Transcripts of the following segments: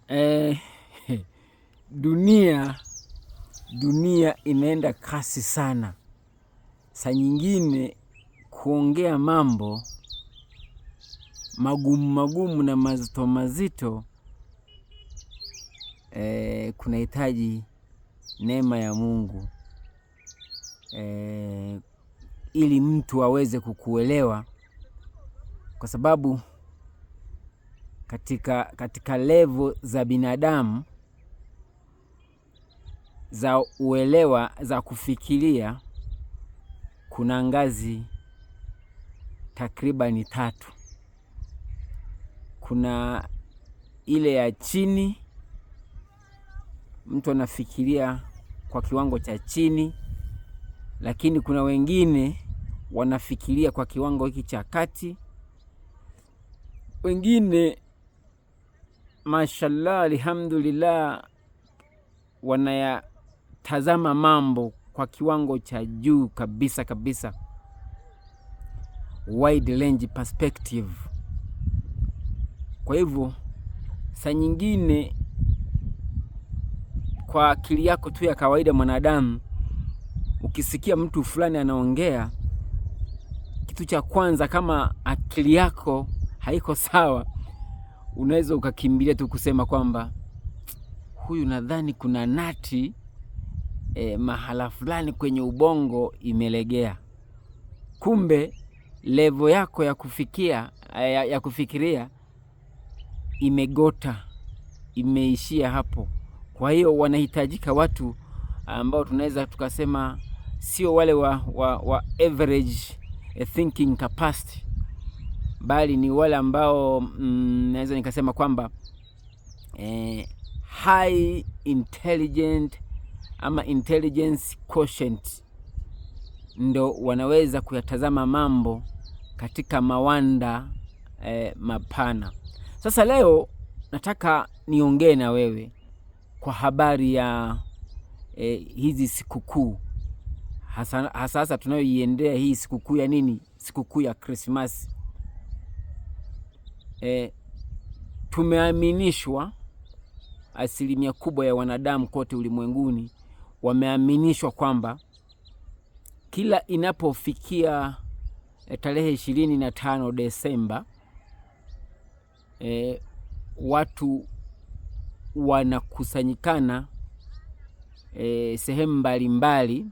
Eh, dunia inaenda kasi sana. Saa nyingine kuongea mambo magumu na mazito kunahitaji neema ya Mungu ili mtu aweze kukuelewa, kwa sababu katika level za binadamu za uelewa za kufikiria kuna ngazi takribani 3. Kuna ile ya chini, mtu anafikiria kwa kiwango cha chini, lakini kuna wengine wanafikiria kwa kiwango hiki cha kati, wengine mashallah alhamdulillah wanayatazama mambo kwa kiwango cha juu kabisa, wide range perspective. Kwa hivyo saa nyingine kwa akili yako tu ya kawaida mwanadamu, ukisikia mtu fulani anaongea, kitu cha kwanza, kama akili yako haiko sawa, unaweza ukakimbilia tu kusema kwamba huyu nadhani kuna nati mahala fulani kwenye ubongo imelegea. Kumbe level yako ya kufikiria imegota, imeishia hapo. Kwa hiyo wanahitajika watu ambao tunaweza tukasema sio wale wa average thinking capacity, bali ni wale ambao naweza nikasema kwamba high intelligent ama intelligence quotient ndo wanaweza kuyatazama mambo katika mawanda mapana. Sasa leo nataka niongee na wewe kwa habari ya hizi sikukuu, hasa tunayoiendea hii sikukuu ya nini? Sikukuu ya Krismasi. Tumeaminishwa, asilimia kubwa ya wanadamu kote ulimwenguni wameaminishwa kwamba kila inapofikia tarehe 25 Desemba watu wanakusanyikana sehemu mbalimbali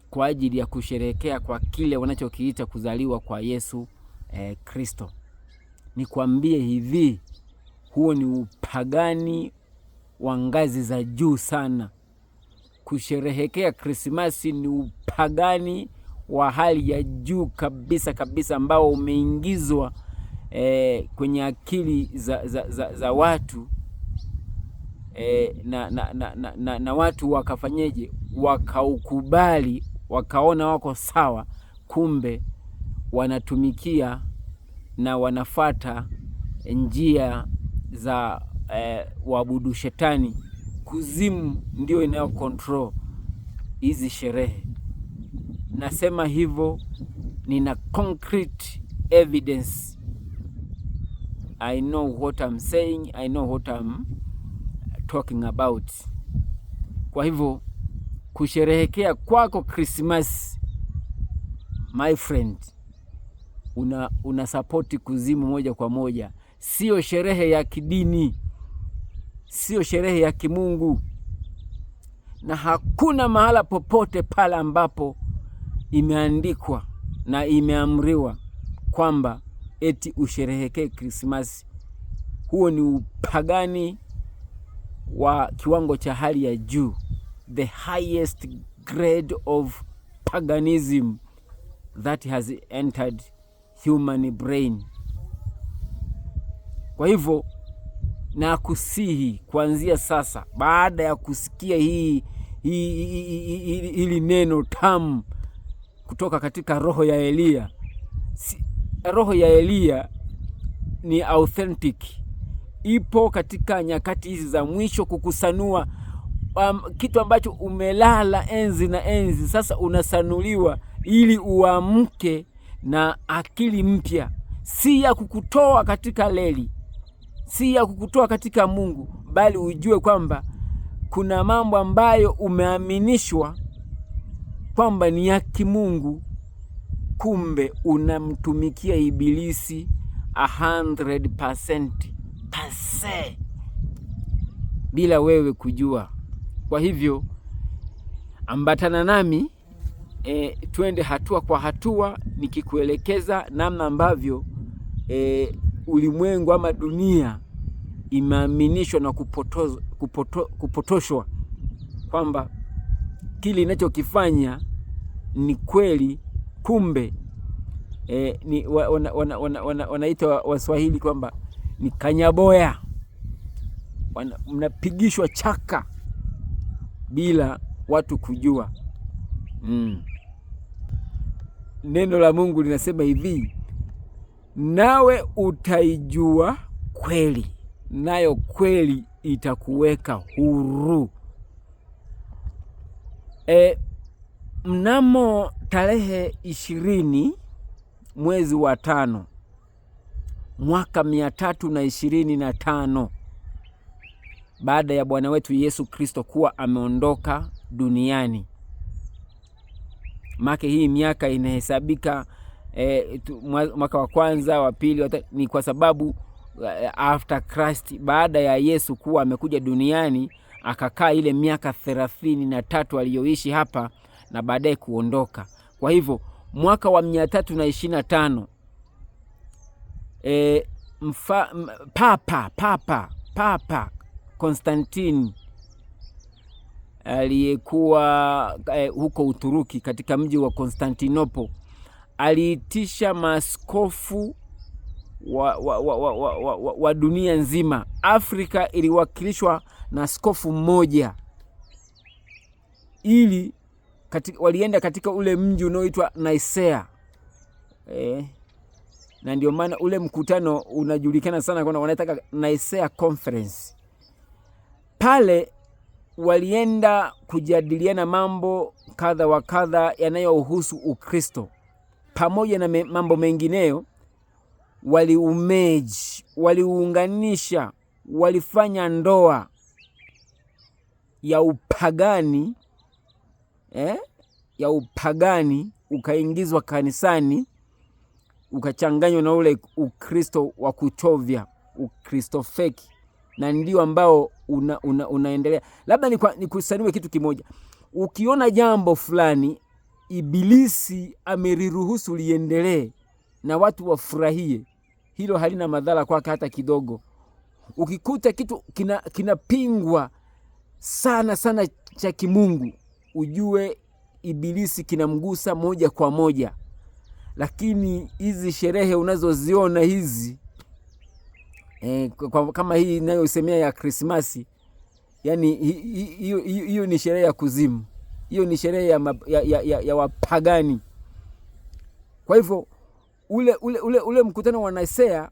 kwa ajili ya kusherehekea kwa kile wanachokiita kuzaliwa kwa Yesu Kristo. Nikwambie hivi, huo ni upagani wa ngazi za juu sana. Kusherehekea Krismasi ni upagani wa hali ya juu kabisa ambao umeingizwa kwenye akili za watu na watu wakafanyeje? Wakaukubali, wakaona wako sawa. Kumbe wanatumikia na wanafata njia za waabudu shetani. Kuzimu ndio inayo control hizi sherehe. Nasema hivyo, nina concrete evidence. I know what I'm saying, I know what I'm talking about. Kwa hivyo kusherehekea kwako Christmas, my friend, una support kuzimu moja kwa moja. Sio sherehe ya kidini, sio sherehe ya kimungu, na hakuna mahala popote pale ambapo imeandikwa na imeamriwa kwamba eti usherehekee Krismasi. Huo ni upagani wa kiwango cha hali ya juu, the highest grade of paganism that has entered human brain. Kwa hivyo na kusihi kuanzia sasa, baada ya kusikia hili neno tamu kutoka katika roho ya Elia. Roho ya Elia ni authentic, ipo katika nyakati hizi za mwisho kukusanua kitu ambacho umelala enzi na enzi. Sasa unasanuliwa ili uamke na akili mpya, si ya kukutoa katika leli, si ya kukutoa katika Mungu, bali ujue kwamba kuna mambo ambayo umeaminishwa kwamba ni ya kimungu, kumbe unamtumikia ibilisi 100% bila wewe kujua. Kwa hivyo ambatana nami twende hatua kwa hatua, nikikuelekeza namna ambavyo ulimwengu ama dunia imeaminishwa na kupotoshwa kwamba kile inachokifanya ni kweli, kumbe ni wanaita Waswahili kwamba ni kanyaboya, mnapigishwa chaka bila watu kujua. Neno la Mungu linasema hivi, nawe utaijua kweli, nayo kweli itakuweka huru. Mnamo tarehe 20 mwezi wa 5 mwaka 325 baada ya Bwana wetu Yesu Kristo kuwa ameondoka duniani. Maka hii miaka inahesabika mwaka wa kwanza, wa pili, ni kwa sababu after Christ, baada ya Yesu kuwa amekuja duniani, akakaa ile miaka 33 aliyoishi hapa na baadaye kuondoka. Kwa hivyo mwaka wa 325 Papa Konstantini aliyekuwa huko Uturuki katika mji wa Konstantinopo aliitisha maaskofu wa dunia nzima. Afrika iliwakilishwa na askofu mmoja, ili walienda katika ule mji unaoitwa Nicea. Na ndio maana ule mkutano unajulikana sana kwa wanataka Nicea Conference. Pale walienda kujadiliana mambo kadha wa kadha yanayohusu Ukristo. Pamoja na mambo mengineyo, waliunganisha, walifanya ndoa ya upagani ya upagani ukaingizwa kanisani, ukachanganywa na ule Ukristo wa kuchovya, Ukristo feki, na ndio ambao unaendelea. Labda nikusanue kitu kimoja. Ukiona jambo fulani ibilisi ameriruhusu liendelee na watu wafurahie, hilo halina madhara kwake hata kidogo. Ukikuta kitu kinapingwa sana cha kimungu, ujue ibilisi kinamgusa moja kwa moja. Lakini hizi sherehe unazoziona hizi kama hii inayosemea ya Krismasi, yani hiyo ni sherehe ya kuzimu, hiyo ni sherehe ya wapagani. Kwa hivyo ule mkutano wa Nicea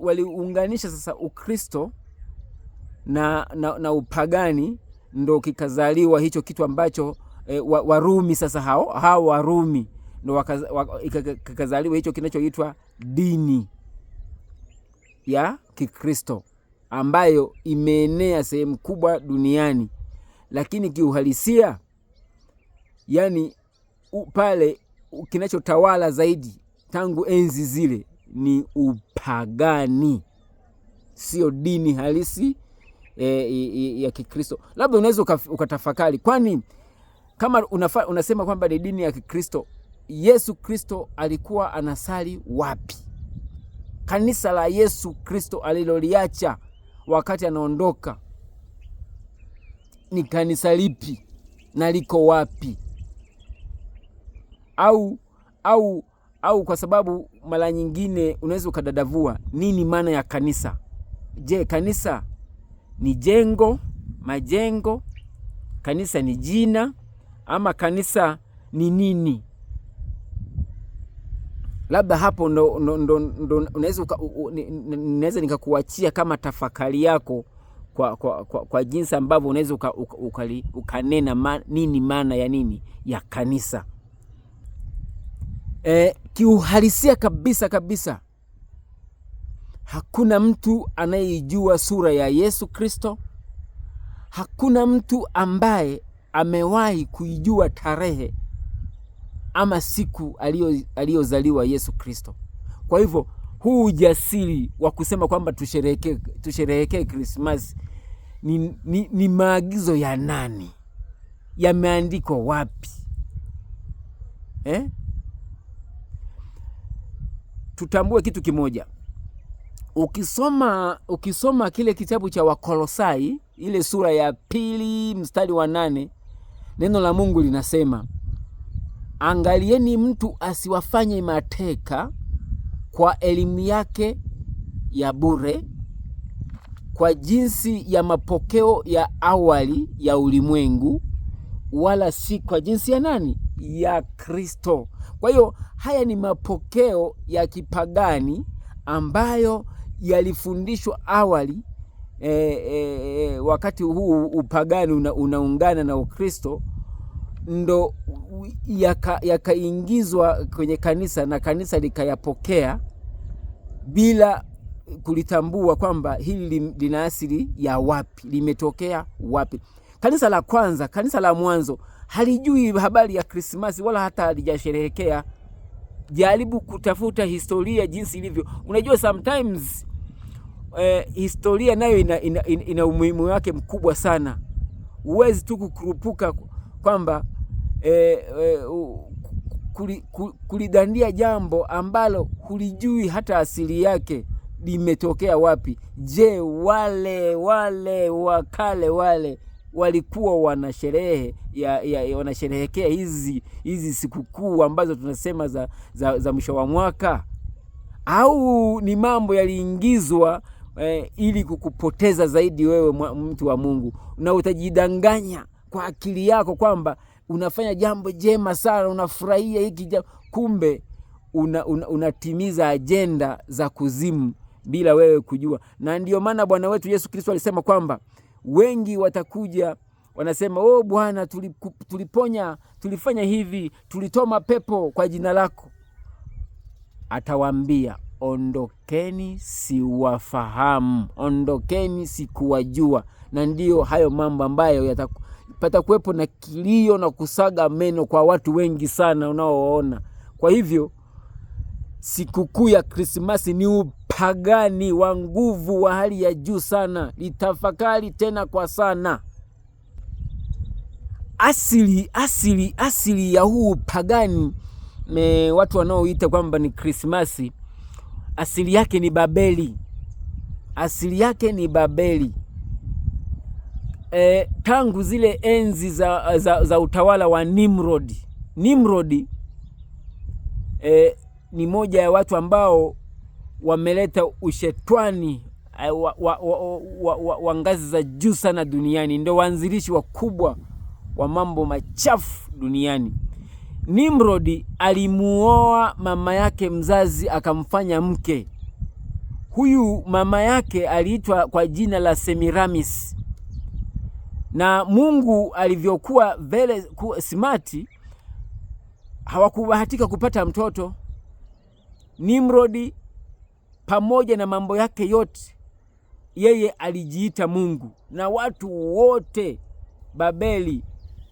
waliunganisha sasa Ukristo na upagani, ndo kikazaliwa hicho kitu ambacho Warumi sasa hao Warumi ndo kikazaliwa hicho kinachoitwa dini ya Kikristo ambayo imeenea sehemu kubwa duniani. Lakini kiuhalisia, yani pale kinachotawala zaidi tangu enzi zile ni upagani, sio dini halisi ya Kikristo. Labda unaweza ukatafakari, kwani kama unasema kwamba ni dini ya Kikristo, Yesu Kristo alikuwa anasali wapi? Kanisa la Yesu Kristo aliloliacha wakati anaondoka ni kanisa lipi na liko wapi? Au kwa sababu mara nyingine unaweza ukadadavua, nini maana ya kanisa? Je, kanisa ni majengo? Kanisa ni jina, ama kanisa ni nini? Labda hapo ndo unaweza nikakuachia kama tafakari yako kwa jinsi ambavyo unaweza ukanena nini maana ya nini ya kanisa. Kiuhalisia kabisa Hakuna mtu anayejua sura ya Yesu Kristo. Hakuna mtu ambaye amewahi kuijua tarehe ama siku aliyozaliwa Yesu Kristo. Kwa hivyo huu ujasiri wa kusema kwamba tusherehekee Krismasi ni maagizo ya nani? Yameandikwa wapi? Tutambue kitu kimoja. Ukisoma kile kitabu cha Wakolosai, ile sura ya 2 mstari wa 8, neno la Mungu linasema, angalieni mtu asiwafanye mateka kwa elimu yake ya bure, kwa jinsi ya mapokeo ya awali ya ulimwengu, wala si kwa jinsi ya nani? Ya Kristo. Kwa hiyo haya ni mapokeo ya kipagani ambayo yalifundishwa awali, wakati huu upagani unaungana na Ukristo, ndo yakaingizwa kwenye kanisa na kanisa likayapokea bila kulitambua kwamba hili lina asili ya wapi, limetokea wapi. Kanisa la kwanza, kanisa la mwanzo halijui habari ya Krismasi wala hata halijasherehekea. Jaribu kutafuta historia jinsi ilivyo. Unajua sometimes historia nayo ina umuhimu wake mkubwa sana. Huwezi tu kukurupuka kwamba kulidandia jambo ambalo hulijui hata asili yake limetokea wapi. Je, wale wakale wale walikuwa wanasherehekea hizi sikukuu ambazo tunasema za mwisho wa mwaka, au ni mambo yaliingizwa ili kukupoteza zaidi wewe mtu wa Mungu, na utajidanganya kwa akili yako kwamba unafanya jambo jema sana, unafurahia hiki, kumbe unatimiza ajenda za kuzimu bila wewe kujua. Na ndio maana Bwana wetu Yesu Kristo alisema kwamba wengi watakuja wanasema, Bwana, tuliponya, tulifanya hivi, tulitoa mapepo kwa jina lako. Atawaambia, ondokeni, siwafahamu, ondokeni, sikuwajua. Na ndio hayo mambo ambayo pata kuwepo na kilio na kusaga meno kwa watu wengi sana unaoona. Kwa hivyo sikukuu ya Krismasi ni upagani wa nguvu wa hali ya juu sana. Litafakari tena kwa sana. Asili ya huu upagani, watu wanaoita kwamba ni Krismasi, asili yake ni Babeli. Asili yake ni Babeli. Tangu zile enzi za utawala wa Nimrodi ni moja ya watu ambao wameleta ushetwani wa ngazi za juu sana duniani. Ndio waanzilishi wakubwa wa mambo machafu duniani. Nimrodi alimuoa mama yake mzazi akamfanya mke. Huyu mama yake aliitwa kwa jina la Semiramis. Na Mungu alivyokuwa vile smart, hawakubahatika kupata mtoto. Nimrodi pamoja na mambo yake yote, yeye alijiita Mungu, na watu wote Babeli,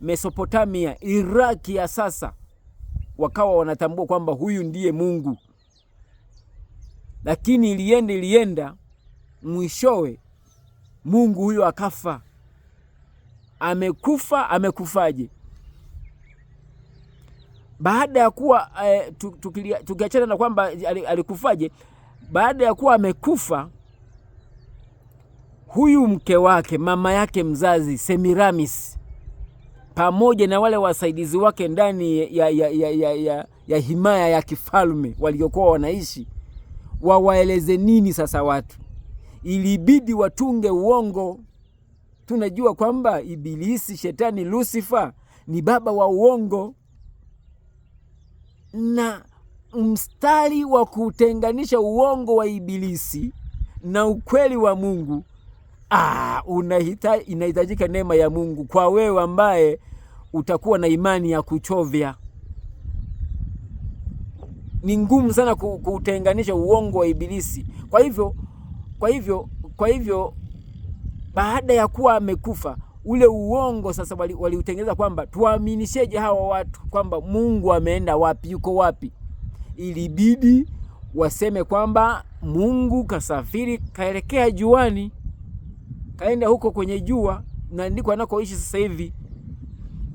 Mesopotamia, Iraki ya sasa wakawa wanatambua kwamba huyu ndiye Mungu. Lakini ilienda mwishowe Mungu huyo akafa. Amekufaje? Baada ya kuwa tukiachana na kwamba alikufaje, baada ya kuwa amekufa, huyu mke wake, mama yake mzazi Semiramis, pamoja na wale wasaidizi wake ndani ya himaya ya kifalme waliokuwa wanaishi, wawaeleze nini sasa watu? Ilibidi watunge uongo. Tunajua kwamba Ibilisi, Shetani, Lucifer ni baba wa uongo, na mstari wa kutenganisha uongo wa Ibilisi na ukweli wa Mungu, inahitajika neema ya Mungu kwa wewe ambaye utakuwa na imani ya kuchovya. Ni ngumu sana kutenganisha uongo wa Ibilisi. Kwa hivyo Kwa hivyo baada ya kuwa amekufa, ule uongo sasa waliutengeneza kwamba tuaminisheje hawa watu kwamba Mungu ameenda wapi, yuko wapi? Ilibidi waseme kwamba Mungu kasafiri kaelekea juani, kaenda huko kwenye jua na ndiko anakoishi sasa hivi.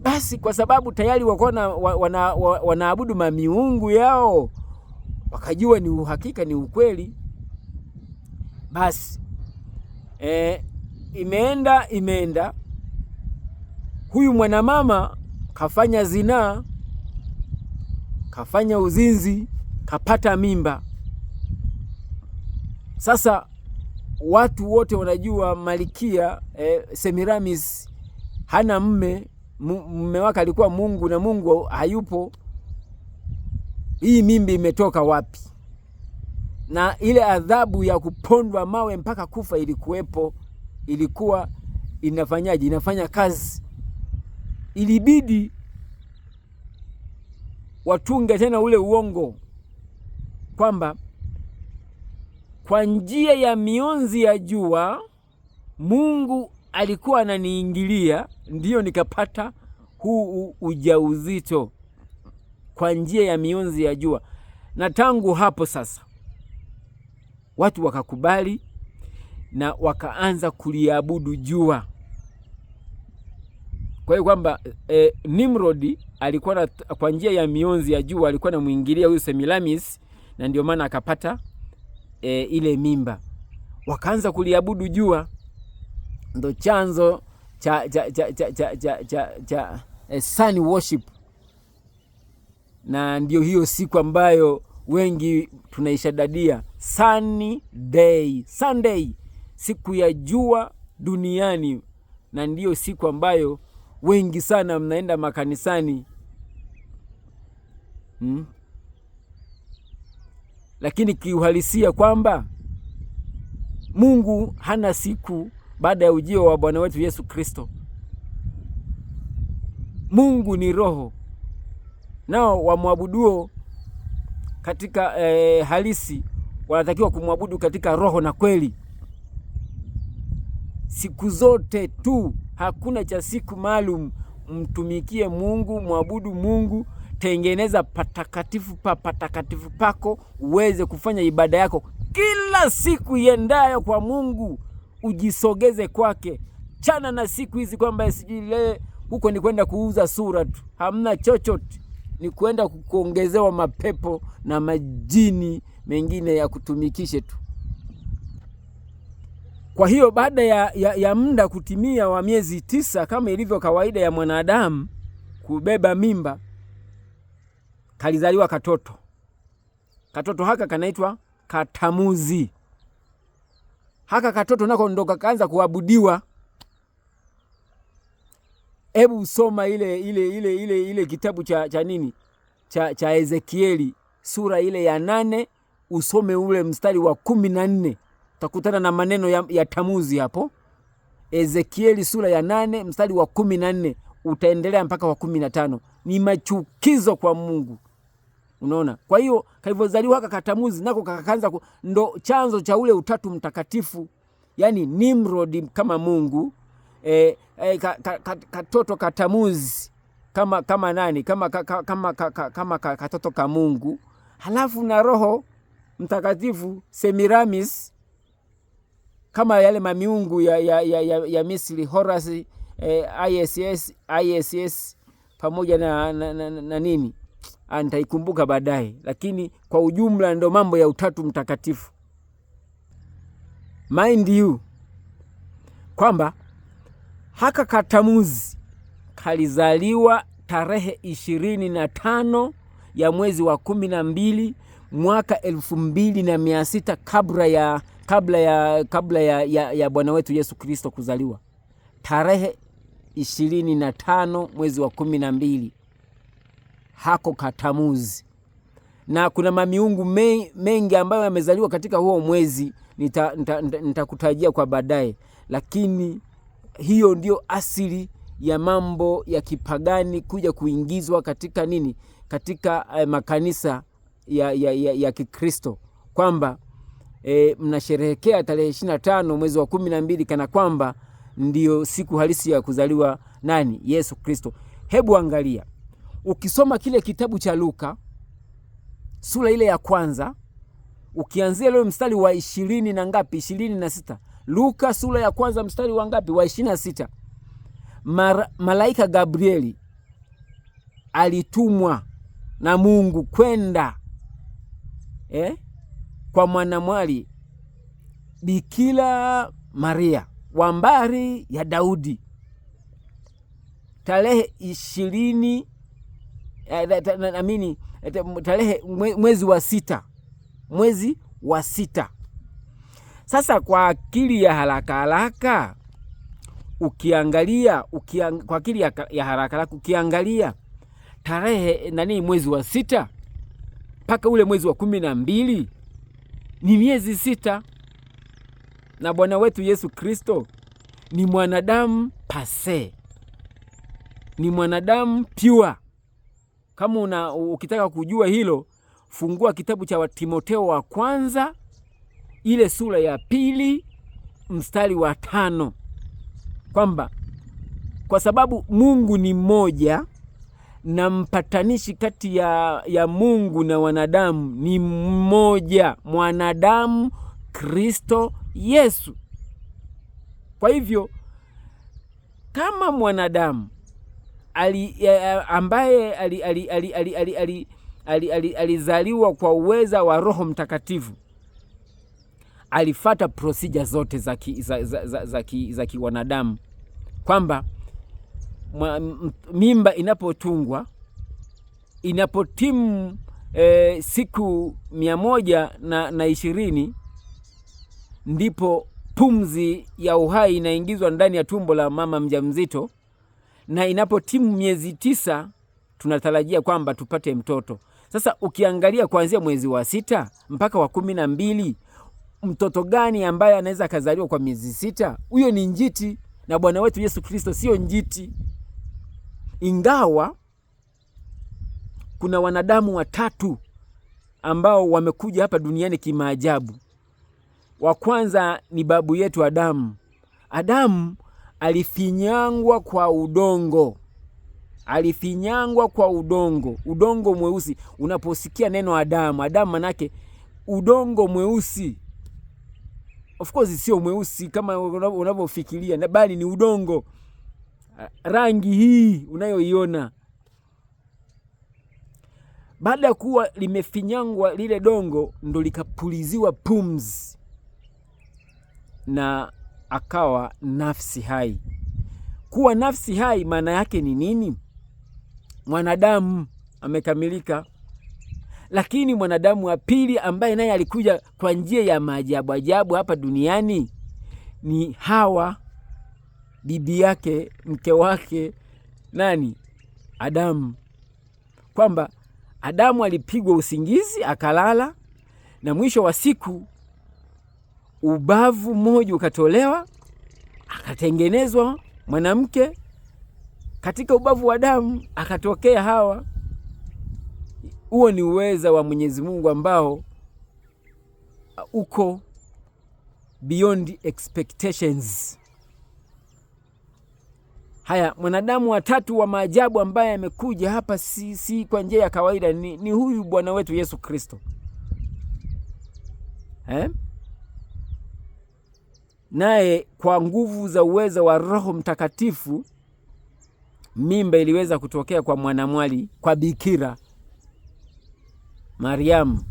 Basi kwa sababu tayari wakona wanaabudu mamiungu yao, wakajua ni uhakika, ni ukweli. Basi imeenda huyu mwanamama kafanya zinaa, kafanya uzinzi, kapata mimba. Sasa watu wote wanajua Malkia Semiramis hana mume wake alikuwa Mungu na Mungu hayupo. Hii mimba imetoka wapi? Na ile adhabu ya kupondwa mawe mpaka kufa ilikuwepo, ilikuwa inafanyaje? Inafanya kazi. Ilibidi watunge tena ule uongo kwamba kwa njia ya mionzi ya jua Mungu alikuwa ananiingilia, ndiyo nikapata huu ujauzito kwa njia ya mionzi ya jua. Na tangu hapo sasa watu wakakubali na wakaanza kuliabudu jua. Kwa hiyo kwamba Nimrod alikuwa kwa njia ya mionzi ya jua alikuwa anamuingilia huyu Semiramis, na ndio maana akapata ile mimba. Wakaanza kuliabudu jua, ndo chanzo cha sun worship. Na ndio hiyo siku ambayo wengi tunaishadadia Sunday, siku ya jua duniani. Na ndio siku ambayo wengi sana mnaenda makanisani. Lakini kiuhalisia kwamba Mungu hana siku baada ya ujio wa Bwana wetu Yesu Kristo. Mungu ni roho, nao wamwabuduo katika halisi wanatakiwa kumwabudu katika roho na kweli, siku zote tu. Hakuna cha siku maalum. Mtumikie Mungu, mwabudu Mungu, tengeneza patakatifu pako uweze kufanya ibada yako kila siku iendayo kwa Mungu, ujisogeze kwake. Chana na siku hizi kwamba sijile huko ni kwenda kuuza sura tu, hamna chochote, ni kwenda kuongezewa mapepo na majini mengine ya kutumikishe tu. Kwa hiyo baada ya muda kutimia wa miezi 9 kama ilivyo kawaida ya mwanadamu kubeba mimba, kalizaliwa katoto. Katoto haka kanaitwa Katamuzi. Haka katoto nako ndo kaanza kuabudiwa. Hebu soma ile kitabu cha nini? Cha Ezekieli sura ile ya 8, usome ule mstari wa 14. Utakutana na maneno ya Tamuzi hapo. Ezekieli sura ya 8 mstari wa 14, utaendelea mpaka wa 15. Ni machukizo kwa Mungu. Unaona? Kwa hiyo kalivyozaliwa haka Katamuzi nako kakaanza ndo chanzo cha ule utatu mtakatifu. Yaani Nimrod kama Mungu, katoto Katamuzi kama nani? Kama katoto ka Mungu. Halafu na Roho Mtakatifu Semiramis kama yale mamiungu ya Misri, Horus, ISS pamoja na nini, nitaikumbuka baadaye. Lakini kwa ujumla ndo mambo ya utatu mtakatifu. Mind you kwamba haka Katamuzi kalizaliwa tarehe 25 ya mwezi wa 12 mwaka 2600 kabla ya Bwana wetu Yesu Kristo kuzaliwa. Tarehe 25 mwezi wa 12 hako Katamuzi. Na kuna mamiungu mengi ambayo yamezaliwa katika huo mwezi, nitakutajia kwa baadaye. Lakini hiyo ndio asili ya mambo ya kipagani kuja kuingizwa katika nini? Katika makanisa ya Kikristo, kwamba mnasherehekea tarehe 25 mwezi wa 12 kana kwamba ndio siku halisi ya kuzaliwa nani? Yesu Kristo. Hebu angalia, ukisoma kile kitabu cha Luka sura ile ya kwanza, ukianzia leo mstari wa 20 na ngapi? 26. Luka sura ya kwanza mstari wa ngapi? Wa 26. Malaika Gabrieli alitumwa na Mungu kwenda kwa mwanamwali Bikira Maria wa mbari ya Daudi tarehe 20 tarehe mwezi wa sita. Sasa kwa akili ya haraka ukiangalia kwa akili ya haraka ukiangalia tarehe mwezi wa sita mpaka ule mwezi wa 12 ni miezi 6, na Bwana wetu Yesu Kristo ni mwanadamu pase, ni mwanadamu pure. Kama ukitaka kujua hilo, fungua kitabu cha Timotheo wa kwanza ile sura ya 2 mstari wa 5, kwamba kwa sababu Mungu ni mmoja na mpatanishi kati ya Mungu na wanadamu ni mmoja, mwanadamu Kristo Yesu. Kwa hivyo kama mwanadamu ambaye alizaliwa kwa uweza wa Roho Mtakatifu, alifata procedure zote za kiwanadamu, kwamba mimba inapotungwa, inapotimu siku 120 ndipo pumzi ya uhai inaingizwa ndani ya tumbo la mama mjamzito, na inapotimu miezi 9 tunatarajia kwamba tupate mtoto. Sasa ukiangalia kuanzia mwezi wa 6 mpaka wa 12, mtoto gani ambaye anaweza kazaliwa kwa miezi 6? Huyo ni njiti, na Bwana wetu Yesu Kristo sio njiti. Ingawa kuna wanadamu watatu ambao wamekuja hapa duniani kimaajabu. Wa kwanza ni babu yetu Adamu. Adamu alifinyangwa kwa udongo. Alifinyangwa kwa udongo mweusi. Unaposikia neno Adamu, Adamu manake udongo mweusi. Of course sio mweusi kama unavyofikiria, bali ni udongo. Rangi hii unayoiona. Baada ya kuwa limefinyangwa lile dongo, ndo likapuliziwa pumzi na akawa nafsi hai. Kuwa nafsi hai maana yake ni nini? Mwanadamu amekamilika. Lakini mwanadamu wa pili ambaye naye alikuja kwa njia ya maajabu ajabu hapa duniani ni Hawa, bibi yake, mke wake nani? Adamu. Kwamba Adamu alipigwa usingizi akalala, na mwisho wa siku ubavu mmoja ukatolewa, akatengenezwa mwanamke. Katika ubavu wa Adamu akatokea Hawa. Huo ni uweza wa Mwenyezi Mungu ambao uko beyond expectations. Haya, mwanadamu wa tatu wa maajabu ambaye amekuja hapa si kwa njia ya kawaida ni huyu Bwana wetu Yesu Kristo. Naye kwa nguvu za uweza wa Roho Mtakatifu, mimba iliweza kutokea kwa mwanamwali, kwa Bikira Mariamu,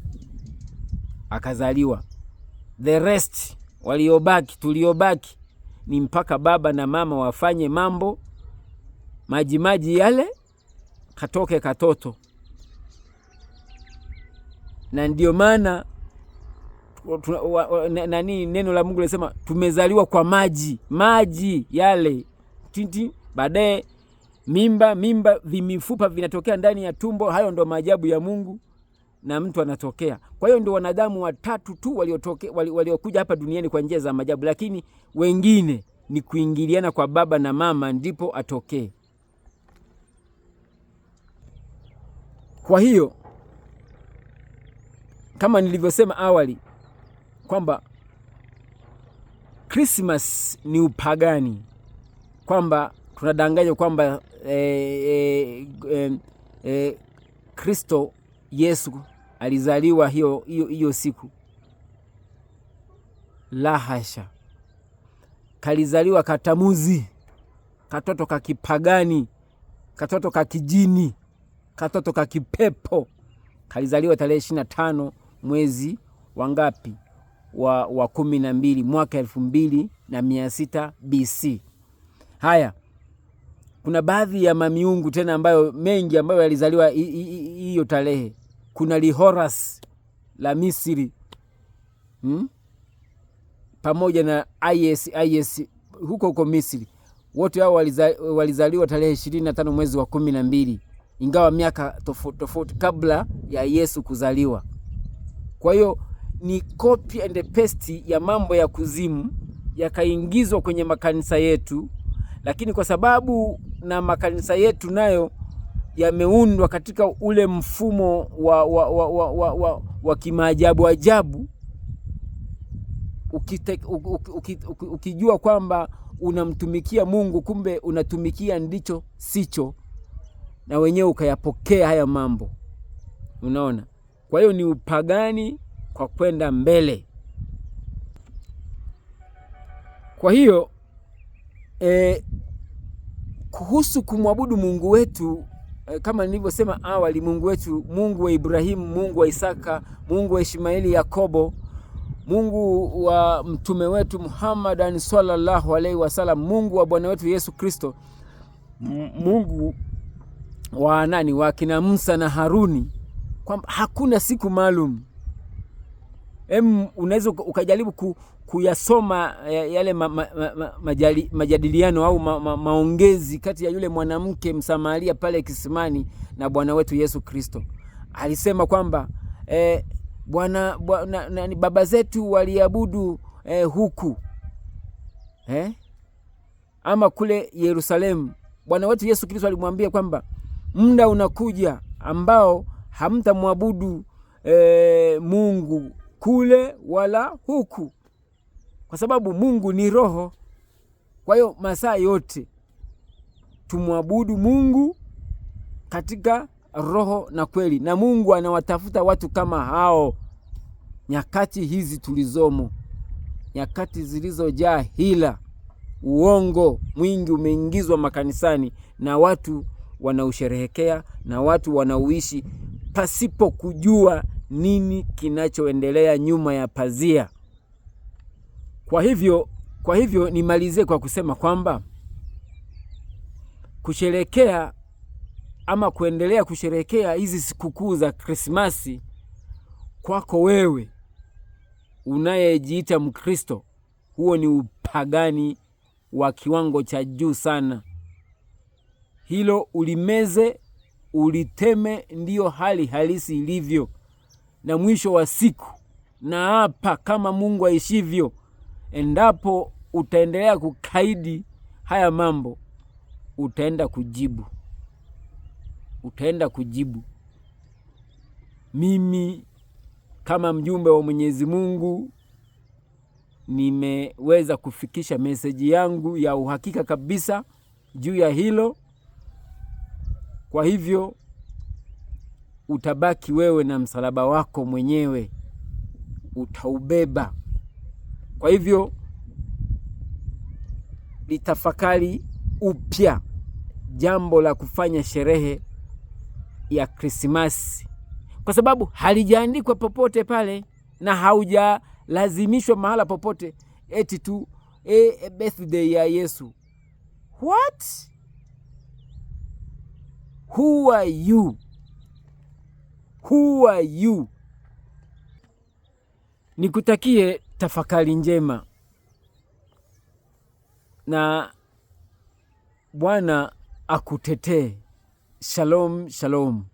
akazaliwa. The rest tuliobaki ni mpaka baba na mama wafanye mambo, maji yale, katoke katoto. Na ndio maana neno la Mungu linasema tumezaliwa kwa maji yale tinti, baadaye mimba vimifupa vinatokea ndani ya tumbo. Hayo ndo maajabu ya Mungu, na mtu anatokea. Kwa hiyo ndio wanadamu watatu tu waliokuja hapa duniani kwa njia za maajabu, lakini wengine ni kuingiliana kwa baba na mama ndipo atokee. Kwa hiyo kama nilivyosema awali, kwamba Christmas ni upagani, kwamba tunadanganywa kwamba Kristo Yesu alizaliwa hiyo siku. La hasha, kalizaliwa katamuzi, katoto kakipagani, katoto kakijini, katoto kakipepo. Kalizaliwa tarehe 25 mwezi wangapi wa 12 mwaka 2600 BC. Haya, kuna baadhi ya mamiungu tena ambayo mengi ambayo yalizaliwa hiyo tarehe. Kuna Lihoras la Misri, pamoja na IS huko Misri. Wote hao walizaliwa tarehe 25 mwezi wa 12, ingawa miaka tofauti kabla ya Yesu kuzaliwa. Kwa hiyo ni copy and paste ya mambo ya kuzimu yakaingizwa kwenye makanisa yetu, lakini kwa sababu na makanisa yetu nayo yameundwa katika ule mfumo wa kimaajabu ajabu, ukijua kwamba unamtumikia Mungu, kumbe unatumikia ndicho sicho, na wenyewe ukayapokea haya mambo. Unaona? Kwa hiyo ni upagani kwa kwenda mbele. Kwa hiyo kuhusu kumwabudu Mungu wetu, kama nilivyosema awali, Mungu wetu, Mungu wa Ibrahimu, Mungu wa Isaka, Mungu wa Ishmaeli, Yakobo, Mungu wa mtume wetu Muhammad sallallahu alaihi wasallam, Mungu wa Bwana wetu Yesu Kristo, Mungu wa nani, wa kina Musa na Haruni, kwamba hakuna siku maalum. Unaweza ukajaribu kuyasoma yale majadiliano au maongezi kati ya yule mwanamke Msamaria pale kisimani na Bwana wetu Yesu Kristo. Alisema kwamba baba zetu waliabudu huku ama kule Yerusalemu. Bwana wetu Yesu Kristo alimwambia kwamba muda unakuja ambao hamtamwabudu Mungu kule wala huku, kwa sababu Mungu ni roho. Kwa hiyo masaa yote tumwabudu Mungu katika roho na kweli, na Mungu anawatafuta watu kama hao nyakati hizi tulizomo, nyakati zilizojaa hila, uongo mwingi umeingizwa makanisani, na watu wanausherehekea na watu wanauishi pasipo kujua nini kinachoendelea nyuma ya pazia. Kwa hivyo nimalizie kwa kusema kwamba kusherehekea ama kuendelea kusherehekea hizi sikukuu za Krismasi kwako wewe unayejiita Mkristo, huo ni upagani wa kiwango cha juu sana. Hilo ulimeze, uliteme, ndiyo hali halisi ilivyo. Na mwisho wa siku, na hapa kama Mungu aishivyo, endapo utaendelea kukaidi haya mambo, utaenda kujibu. Mimi kama mjumbe wa Mwenyezi Mungu nimeweza kufikisha meseji yangu ya uhakika kabisa juu ya hilo. Kwa hivyo utabaki wewe na msalaba wako mwenyewe, utaubeba. Kwa hivyo litafakari upya jambo la kufanya sherehe ya Krismasi, kwa sababu halijaandikwa popote pale na haujalazimishwa mahala popote eti tu birthday ya Yesu. What? Who are you? Who are you? Nikutakie tafakari njema na Bwana akutetee. Shalom, shalom.